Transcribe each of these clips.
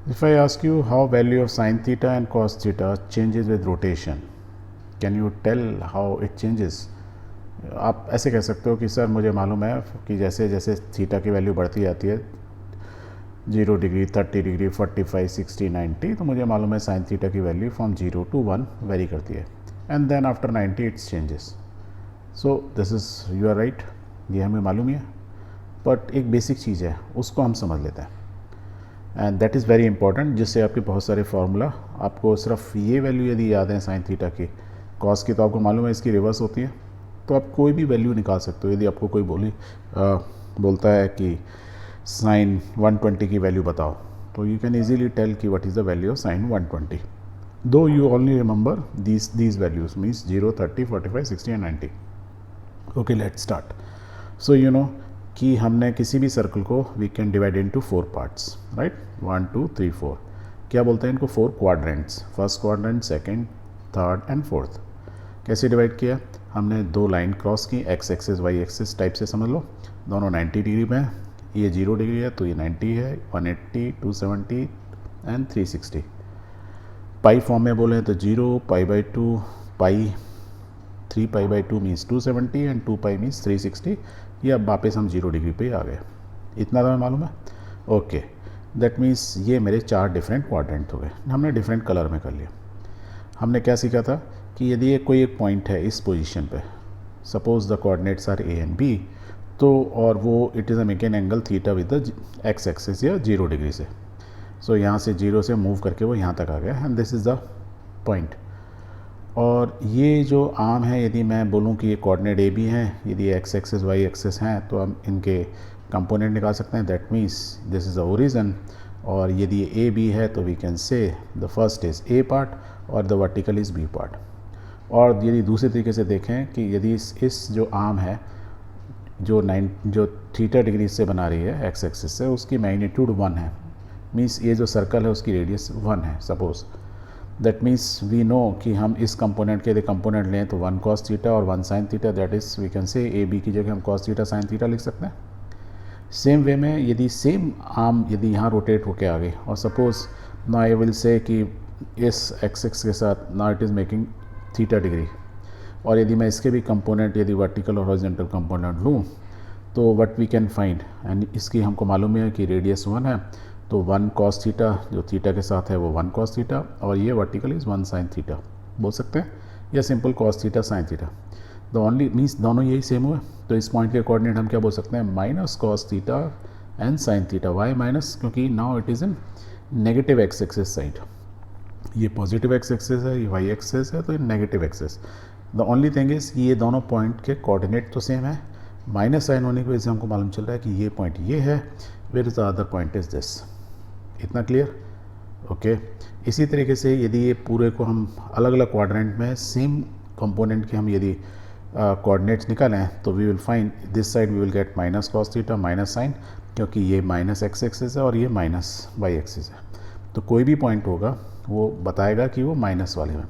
If I ask you how value of sin theta and cos theta changes with rotation, can you tell how it changes? आप ऐसे कह सकते हो कि sir मुझे मालूम है कि जैसे जैसे थीटा की वैल्यू बढ़ती जाती है 0 डिग्री 30 डिग्री 45 60 90, तो मुझे मालूम है साइन थीटा की वैल्यू फ्रॉम 0 to 1 वेरी करती है and then after 90 it's changes. So this is you are right, ये हमें मालूम ही है, बट एक बेसिक चीज़ है उसको हम समझ लेते हैं and that is very important, जिससे आपके बहुत सारे फार्मूला आपको सिर्फ ये वैल्यू यदि याद है साइन थीटा की, कॉस की तो आपको मालूम है इसकी रिवर्स होती है, तो आप कोई भी वैल्यू निकाल सकते हो. यदि आपको कोई बोलता है कि साइन 120 की वैल्यू बताओ, तो यू कैन ईजीली टेल कि what is the value of sine 120, do you only remember these values means 0 30 45 60 and 90. Okay, let's start. So you know कि हमने किसी भी सर्कल को we can divide into 4 parts, right. 1 2 3 4, क्या बोलते हैं इनको? 4 quadrants. First quadrant, second, third and fourth. कैसे डिवाइड किया? हमने दो लाइन क्रॉस की, X axis Y axis type से समझ लो. दोनों 90 डिग्री में है, ये 0 डिग्री है तो ये 90 है, 180 270 एंड 360. पाई फॉर्म में बोले तो 0 pi by 2 pi 3 pi by 2 means 270 and 2 pi means 360. ये अब वापस हम 0 डिग्री पे आ गए. इतना तो हमें मालूम है. ओके, दैट मीन्स ये मेरे 4 डिफरेंट क्वाड्रेंट हो गए. हमने डिफरेंट कलर में कर लिया. हमने क्या सीखा था कि यदि ये कोई एक पॉइंट है इस पोजीशन पे, suppose the coordinates are A and B, तो और वो it is a make an angle theta with the X axis या 0 डिग्री से. सो यहाँ से 0 से मूव करके वो यहाँ तक आ गया and this is the point. और ये जो आर्म है, यदि मैं बोलूँ कि ये कोऑर्डिनेट ए बी हैं, यदि एक्स एक्सिस वाई एक्सिस हैं, तो हम इनके कंपोनेंट निकाल सकते हैं. That means this is the origin. और यदि ए बी है तो we can say the first is A part और the vertical is B part. और यदि दूसरे तरीके से देखें कि यदि इस जो आर्म है जो थीटा डिग्री से बना रही है एक्स एक्सिस से, उसकी मैग्नीट्यूड 1 है, मीन्स ये जो सर्कल है उसकी रेडियस 1 है suppose. That means we know कि हम इस कंपोनेंट के यदि कंपोनेंट लें तो 1 cos थीटा और 1 sin theta, that is we can say A B की जगह हम cos थीटा sin थीटा लिख सकते हैं. सेम वे में यदि सेम आर्म यदि यहाँ रोटेट होके आ गई और सपोज ना आई विल से कि इस एक्स के साथ ना it is making theta degree, और यदि मैं इसके भी कंपोनेंट यदि वर्टिकल और हॉरिजॉन्टल कंपोनेंट लूँ तो what we can find, and इसकी हमको मालूम है कि रेडियस 1 है, तो 1 cos थीटा जो थीटा के साथ है वो 1 cos थीटा, और ये वर्टिकल इज़ 1 sin थीटा बोल सकते हैं, या simple cos theta sin theta. The only means दोनों यही सेम हुए, तो इस पॉइंट के कोऑर्डिनेट हम क्या बोल सकते हैं? Minus cos theta and sin theta. Y minus? क्योंकि now it is in negative x axis side. ये पॉजिटिव एक्स एक्सिस है, ये वाई एक्सिस है, तो ये negative axis. The only thing is ये दोनों पॉइंट के कोऑर्डिनेट तो सेम है, माइनस साइन होने की वजह से हमको मालूम चल रहा है कि ये पॉइंट ये है, where is the other point is this. इतना क्लियर? ओके. इसी तरीके से यदि ये पूरे को हम अलग अलग क्वाड्रेंट में सेम कंपोनेंट के हम यदि कोऑर्डिनेट्स निकालें तो we will find this side we will get minus cos theta minus sine, क्योंकि ये माइनस एक्स एक्सिस है और ये माइनस वाई एक्सिस है. तो कोई भी पॉइंट होगा वो बताएगा कि वो माइनस वाले में.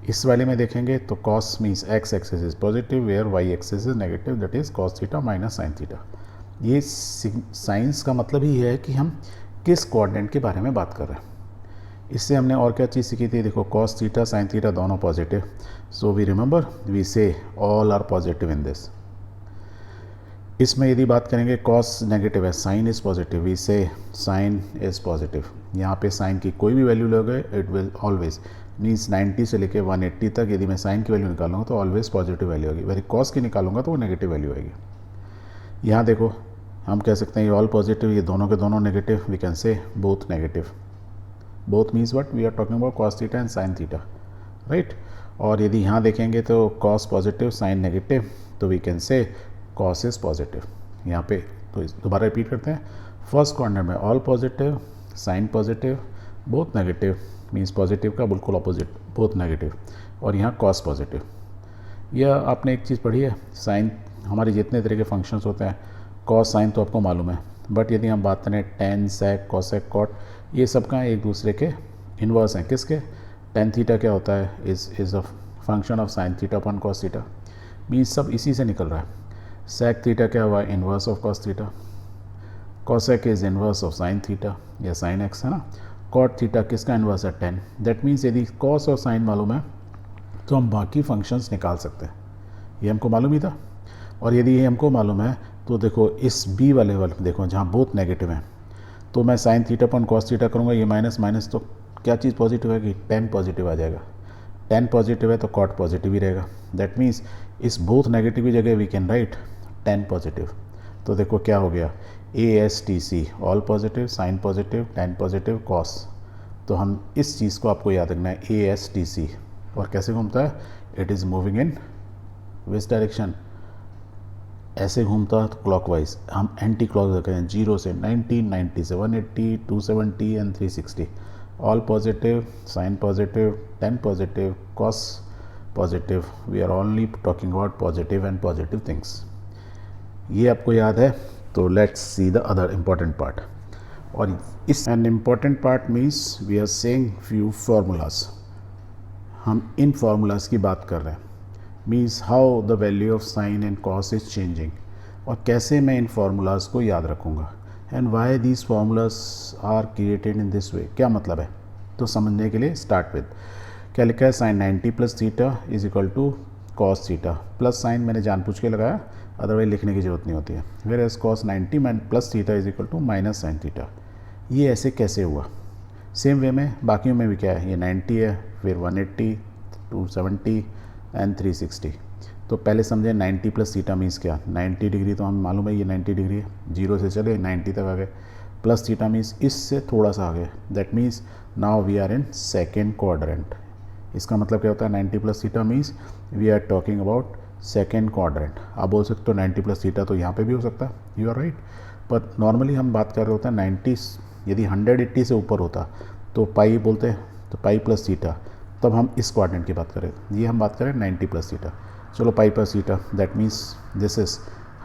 इस वाले में देखेंगे तो cos means X axis is positive where Y axis is negative, that is cos theta minus sine theta. ये साइंस का मतलब ही है कि हम किस कोऑर्डिनेट के बारे में बात कर रहे हैं. इससे हमने और क्या चीज़ सीखी थी? देखो cos थीटा sin थीटा दोनों positive, so we remember we say all are positive in this. इसमें यदि बात करेंगे cos नेगेटिव है, sin is positive, we say sin is positive. यहाँ पे sin की कोई भी वैल्यू लोगे इट विल ऑलवेज मीन्स 90 से लेके 180 तक यदि मैं sin की वैल्यू निकालूंगा तो ऑलवेज पॉजिटिव वैल्यू होगी. वेरी cos की निकालूंगा तो वो नेगेटिव वैल्यू आएगी. यहाँ देखो हम कह सकते हैं ये ऑल पॉजिटिव, ये दोनों के दोनों negative, we can say both negative. Both means what? We are talking about cos theta and sin theta, right. और यदि यहाँ देखेंगे तो cos पॉजिटिव sin नेगेटिव, तो we can say cos is positive. यहाँ पे तो दोबारा रिपीट करते हैं. फर्स्ट क्वाड्रेंट में all positive, sin positive, both negative means positive का बिल्कुल अपोजिट बोथ नेगेटिव, और यहाँ cos पॉजिटिव. यह आपने एक चीज़ पढ़ी है, साइन हमारे जितने तरह के फंक्शंस होते हैं, cos sin तो आपको मालूम है, बट यदि हम बात करें tan sec cosec cot, ये सब का एक दूसरे के इन्वर्स हैं. किसके? tan थीटा क्या होता है? Is a function of sin theta upon cos theta, means सब इसी से निकल रहा है. sec थीटा क्या हुआ? Inverse of cos theta. cosec is inverse of sin theta या sin x है ना. कॉट थीटा किसका इन्वर्स है 10। दैट मीन्स यदि कॉस और साइन मालूम है तो हम बाकी फंक्शंस निकाल सकते हैं, ये हमको मालूम ही था। और यदि ये हमको मालूम है तो देखो इस बी वाले देखो जहाँ बोथ नेगेटिव हैं, तो मैं साइन थीटा अपन कॉस थीटा करूँगा, ये माइनस माइनस तो क्या चीज़ पॉजिटिव है कि 10 पॉजिटिव आ जाएगा। 10 पॉजिटिव है तो कॉट पॉजिटिव ही रहेगा। दैट मीन्स इस बोथ नेगेटिव की जगह वी कैन राइट 10 पॉजिटिव। तो देखो क्या हो गया, ASTC all positive, sine positive, 10 positive, cos. तो हम इस चीज़ को आपको याद रखना है, ASTC। और कैसे घूमता है, it is moving in which direction, ऐसे घूमता है तो क्लॉकवाइज। हम एंटी क्लॉक रखें हैं 0 से 90, 90 से 180, 270 and 360। All positive, sine positive, 10 positive, cos positive. We are only talking about positive and positive things. ये आपको याद है। तो let's see the other important part. और इस an important part means we are saying few formulas. हम इन formulas की बात कर रहे हैं, means how the value of sine and cos is changing, और कैसे मैं इन फार्मूलाज को याद रखूँगा, and why these formulas are created in this way. क्या मतलब है, तो समझने के लिए स्टार्ट विद क्या लिखा है, sine 90 plus theta is equal to cos theta. Plus sine मैंने जानबूझ के लगाया, अदरवाइज लिखने की जरूरत नहीं होती है। Whereas cos 90 plus theta is equal to minus sine theta. ये ऐसे कैसे हुआ, सेम वे में बाकियों में भी क्या है, ये 90 है, फिर 180, 270 एंड 360। तो पहले समझे 90 प्लस थीटा मीन्स क्या, 90 डिग्री तो हम मालूम है ये 90 डिग्री है, 0 से चले 90 तक आ गए। प्लस थीटा मीन्स इससे थोड़ा सा आ गए, that means now we are in second quadrant. इसका मतलब क्या होता है, 90 plus theta means we are talking about second quadrant. आप बोल सकते हो 90 प्लस थीटा तो यहाँ पे भी हो सकता है, यू आर राइट। पर नॉर्मली हम बात कर रहे होते हैं 90, यदि 180 से ऊपर होता तो पाई बोलते हैं, तो पाई प्लस थीटा, तब हम इस क्वाड्रेंट की बात करें। ये हम बात करें 90 प्लस थीटा, चलो pi plus theta, that means this is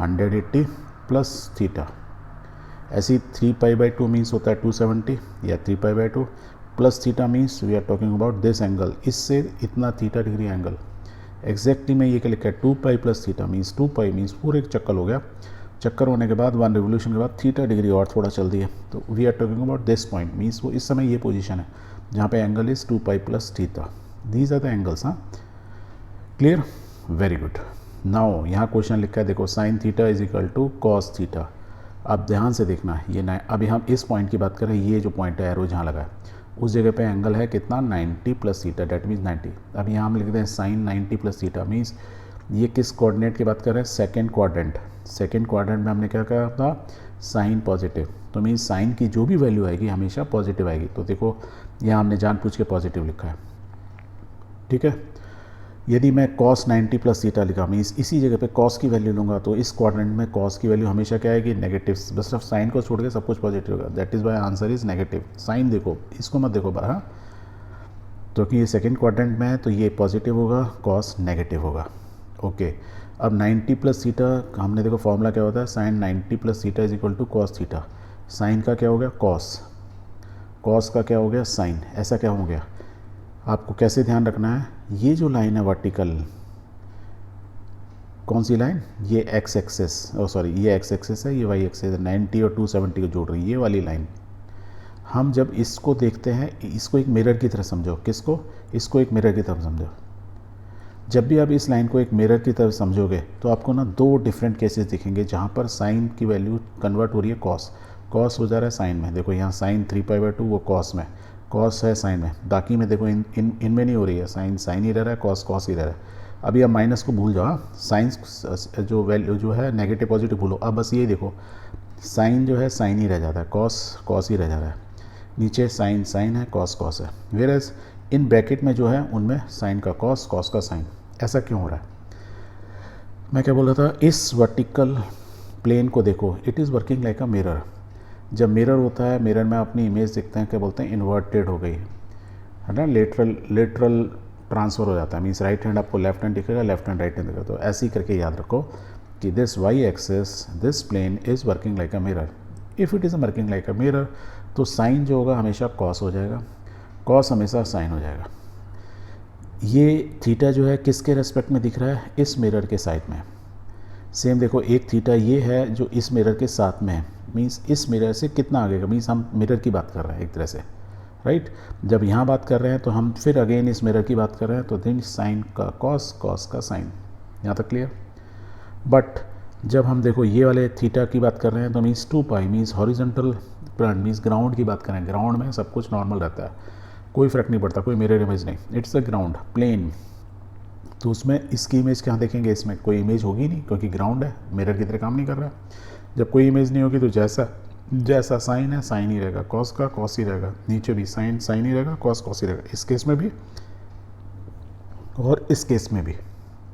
180 plus theta. ऐसी 3π/2 मीन्स होता है 270 या 3π/2 plus theta means we are talking about this angle, इससे इतना थीटा डिग्री एंगल। एग्जैक्टली में ये क्या लिखा है, 2π प्लस थीटा मीन्स 2π मीन्स पूरे एक चक्कर हो गया। चक्कर होने के बाद 1 रिवोल्यूशन के बाद थीटा डिग्री और थोड़ा चल दी है, तो we are talking about this point means वो इस समय ये पोजीशन है जहाँ पे angle is 2π plus theta. These are the angles. हाँ, क्लियर, वेरी गुड। नाउ यहाँ क्वेश्चन लिखा है, देखो sine theta is equal to cos theta. अब ध्यान से देखना है, ये अभी हम इस पॉइंट की बात करें, ये जो पॉइंट है एरो जहाँ लगा है उस जगह पे एंगल है कितना, 90 प्लस थीटा, डेट मीन्स 90। अब यहाँ हम लिखते हैं साइन 90 प्लस थीटा मीन्स ये किस कोऑर्डिनेट की बात कर रहे हैं, सेकेंड क्वाड्रेंट। सेकेंड क्वाड्रेंट में हमने क्या कहा था, साइन पॉजिटिव, तो मीन्स साइन की जो भी वैल्यू आएगी हमेशा पॉजिटिव आएगी। तो देखो यहाँ हमने जानबूझ के पॉजिटिव लिखा है, ठीक है। यदि मैं cos 90 प्लस थीटा लिखा मीन्स इसी जगह पे cos की वैल्यू लूँगा, तो इस क्वाड्रेंट में cos की वैल्यू हमेशा क्या आएगी, नेगेटिव। बस सिर्फ साइन को छोड़ के सब कुछ पॉजिटिव होगा, that is why answer is negative. Sine देखो, इसको मत देखो बाहर, तो कि ये सेकेंड क्वाड्रेंट में है तो ये पॉजिटिव होगा, cos नेगेटिव होगा। ओके, अब 90 प्लस थीटा हमने देखो फॉर्मूला क्या होता है, sine 90 plus theta is equal to cos theta. Sine का क्या हो गया, कॉस, कॉस का क्या हो गया, साइन। ऐसा क्या हो गया, आपको कैसे ध्यान रखना है, ये जो लाइन है वर्टिकल, कौन सी लाइन, ये एक्स एक्सेस, सॉरी ये एक्स एक्सेस है, ये वाई एक्सेस है, 90 और 270 को जोड़ रही है ये वाली लाइन। हम जब इसको देखते हैं, इसको एक मिरर की तरह समझो, किसको, इसको एक मिरर की तरह समझो। जब भी आप इस लाइन को एक मिरर की तरह समझोगे तो आपको ना दो डिफरेंट केसेस दिखेंगे जहाँ पर साइन की वैल्यू कन्वर्ट हो रही है कॉस, कॉस हो जा रहा है साइन में। देखो यहाँ साइन 3π/2 वो कॉस में, कॉस है साइन में, बाकी में देखो इनमें नहीं हो रही है, साइन साइन ही रह रहा है, कॉस कॉस ही रह रहा है। अभी आप माइनस को भूल जाओ, साइंस जो वैल्यू जो है नेगेटिव पॉजिटिव भूलो। अब बस ये देखो, साइन जो है साइन ही रह जाता है, कॉस कॉस ही रह जा रहा है, नीचे साइन साइन है, कॉस कॉस है। वेयरएज इन ब्रैकेट में जो है उनमें साइन का कॉस, कॉस का साइन। ऐसा क्यों हो रहा है, मैं क्या बोल रहा था, इस वर्टिकल प्लेन को देखो, it is working like a mirror. जब मिरर होता है, मिरर में अपनी इमेज देखते हैं, क्या बोलते हैं, इन्वर्टेड हो गई है ना, लेटरल ट्रांसफ़र हो जाता है। मीन्स राइट हैंड आपको लेफ्ट हैंड दिखेगा, लेफ्ट हैंड राइट हैंड दिखेगा। तो ऐसे ही करके याद रखो कि this Y axis, this plane is working like a mirror. If it is working like a mirror तो साइन जो होगा हमेशा कॉस हो जाएगा, कॉस हमेशा साइन हो जाएगा। ये थीटा जो है किसके रेस्पेक्ट में दिख रहा है, इस मिरर के साइड में। सेम देखो, एक थीटा ये है जो इस मिरर के साथ में है, मीन्स इस मिरर से कितना आगे का, मीन्स हम मिरर की बात कर रहे हैं एक तरह से, राइट। जब यहाँ बात कर रहे हैं तो हम फिर अगेन इस मिरर की बात कर रहे हैं, तो दिन साइन का कॉस, कॉस का साइन, यहाँ तक क्लियर। बट जब हम देखो ये वाले थीटा की बात कर रहे हैं तो मीन्स 2 पाई means horizontal front means ground की बात करें, ग्राउंड में सब कुछ नॉर्मल रहता है, कोई फ़र्क नहीं पड़ता, कोई मिरर इमेज नहीं, इट्स अ ग्राउंड प्लेन। तो उसमें इसकी इमेज कहाँ देखेंगे, इसमें कोई इमेज होगी नहीं क्योंकि ग्राउंड है, मिरर की तरह काम नहीं कर रहा है। जब कोई इमेज नहीं होगी तो जैसा साइन है साइन ही रहेगा, कॉस का कॉस ही रहेगा, नीचे भी साइन साइन ही रहेगा, कॉस कॉस ही रहेगा, इस केस में भी और इस केस में भी।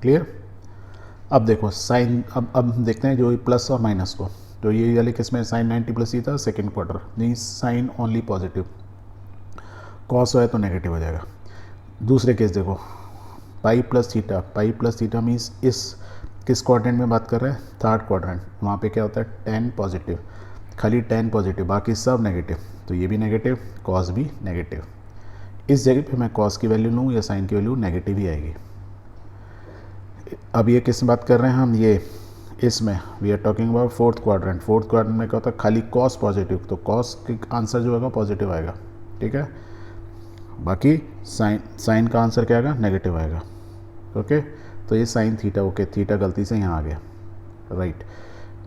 क्लियर। अब देखो साइन, अब देखते हैं जो प्लस और माइनस को। तो ये वाले केस में साइन 90 प्लस ही था, second quarter means sign only positive, cos है तो नेगेटिव हो जाएगा। दूसरे केस देखो पाई प्लस थीटा मीन्स इस किस क्वाड्रेंट में बात कर रहे हैं, थर्ड क्वाड्रेंट, वहाँ पे क्या होता है टेन पॉजिटिव, खाली टेन पॉजिटिव, बाकी सब नेगेटिव, तो ये भी नेगेटिव, कॉस भी नेगेटिव। इस जगह पे मैं कॉस की वैल्यू लूँ या साइन की वैल्यू, नेगेटिव ही आएगी। अब ये किस बात कर रहे हैं हम, ये इसमें we are talking about fourth quadrant. Fourth quadrant में क्या होता है खाली कॉस पॉजिटिव, तो कॉस का आंसर जो होगा पॉजिटिव आएगा, ठीक है। बाकी साइन का आंसर क्या आएगा, नेगेटिव आएगा। ओके, तो ये साइन थीटा, ओके थीटा गलती से यहाँ आ गया, राइट।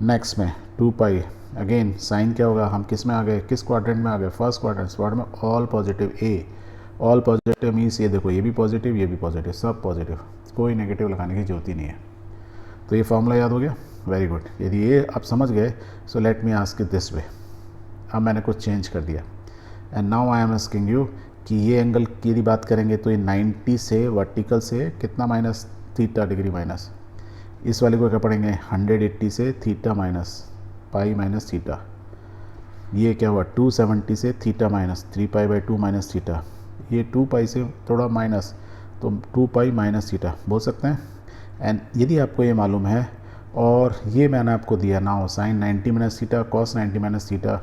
नेक्स्ट में 2 पाई, अगेन साइन क्या होगा, हम किस में आ गए, किस क्वाड्रेंट में आ गए, फर्स्ट क्वाड्रेंट में ऑल पॉजिटिव, ए ऑल पॉजिटिव मीन्स ये देखो ये भी पॉजिटिव ये भी पॉजिटिव, सब पॉजिटिव, कोई नेगेटिव लगाने की जरूरत ही नहीं है। तो ये फॉर्मूला याद हो गया, वेरी गुड। यदि ये आप समझ गए so let me ask it this way. अब मैंने कुछ चेंज कर दिया and now I am asking you कि ये एंगल की यदि बात करेंगे तो ये 90 से वर्टिकल से कितना माइनस, थीटा डिग्री माइनस, इस वाले को क्या पढ़ेंगे 180 से theta minus pi minus theta, ये क्या हुआ 270 से theta minus 3 pi by 2 minus theta, ये 2 पाई से थोड़ा माइनस तो 2 पाई माइनस थीटा बोल सकते हैं। एंड यदि आपको ये मालूम है और ये मैंने आपको दिया ना हो sine 90 minus theta cos 90 minus theta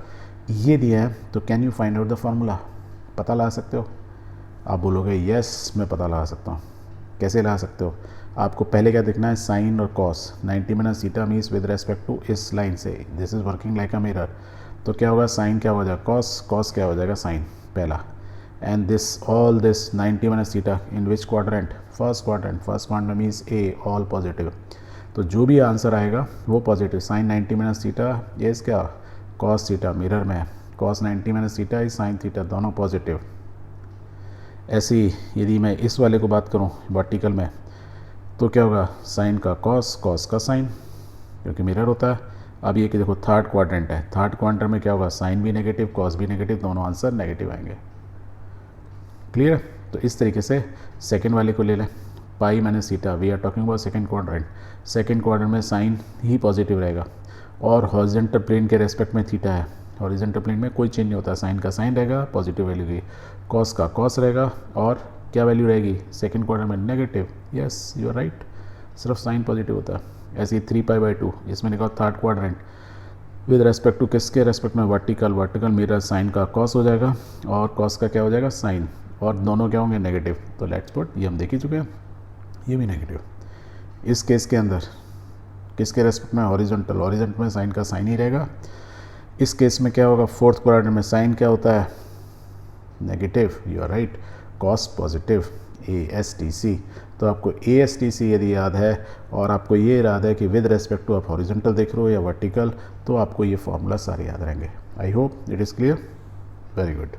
ये दिया है, तो can you find out the formula, पता लगा सकते हो। आप बोलोगे यस मैं पता लगा सकता हूँ। कैसे लगा सकते हो, आपको पहले क्या देखना है साइन और cos 90 minus theta means with respect to इस लाइन से, this is working like a mirror, तो क्या होगा साइन क्या हो जाएगा कॉस, कॉस क्या हो जाएगा साइन पहला, and this all this 90 minus theta in which quadrant, first quadrant means A all positive, तो जो भी आंसर आएगा वो पॉजिटिव। साइन 90 माइनस थीटा ये क्या कॉस थीटा, मिरर में cos 90 minus theta is sine theta, दोनों पॉजिटिव। ऐसे ही यदि मैं इस वाले को बात करूं वर्टिकल में तो क्या होगा साइन का कॉस, कॉस का साइन, क्योंकि मिरर होता है। अब ये कि देखो थर्ड क्वाड्रेंट है, थर्ड क्वाड्रेंट में क्या होगा साइन भी नेगेटिव कॉस भी नेगेटिव, दोनों आंसर नेगेटिव आएंगे। क्लियर। तो इस तरीके से सेकेंड वाले को ले लें, pi minus theta, we are talking about second quadrant, second quadrant में साइन ही पॉजिटिव रहेगा और हॉरिजॉन्टल प्लेन के रेस्पेक्ट में थीटा है, हॉरिजॉन्टल प्लेन में कोई चेंज नहीं होता, साइन का साइन रहेगा पॉजिटिव वैल्यू की, कॉस का कॉस रहेगा और क्या वैल्यू रहेगी सेकेंड क्वाड्रेंट में negative, yes you are right, सिर्फ साइन पॉजिटिव होता है। ऐसे ही 3 पाई बाई 2 इसमें निकाल third quadrant with respect to किसके रेस्पेक्ट में वर्टिकल मिरर, साइन का कॉस हो जाएगा और कॉस का क्या हो जाएगा साइन, और दोनों क्या होंगे नेगेटिव, तो लेट्स पुट ये हम देख ही चुके हैं, ये भी नेगेटिव। इस केस के अंदर किसके रेस्पेक्ट में हॉरिजॉन्टल में साइन का साइन ही रहेगा। इस केस में क्या होगा फोर्थ क्वाड्रेंट में साइन क्या होता है negative, you are right, cos positive ASTC। तो आपको ASTC यदि याद है और आपको ये याद है कि विद रेस्पेक्ट टू आप हॉरिजॉन्टल देख रहे हो या वर्टिकल, तो आपको ये फॉर्मूला सारे याद रहेंगे। I hope it is clear, very good.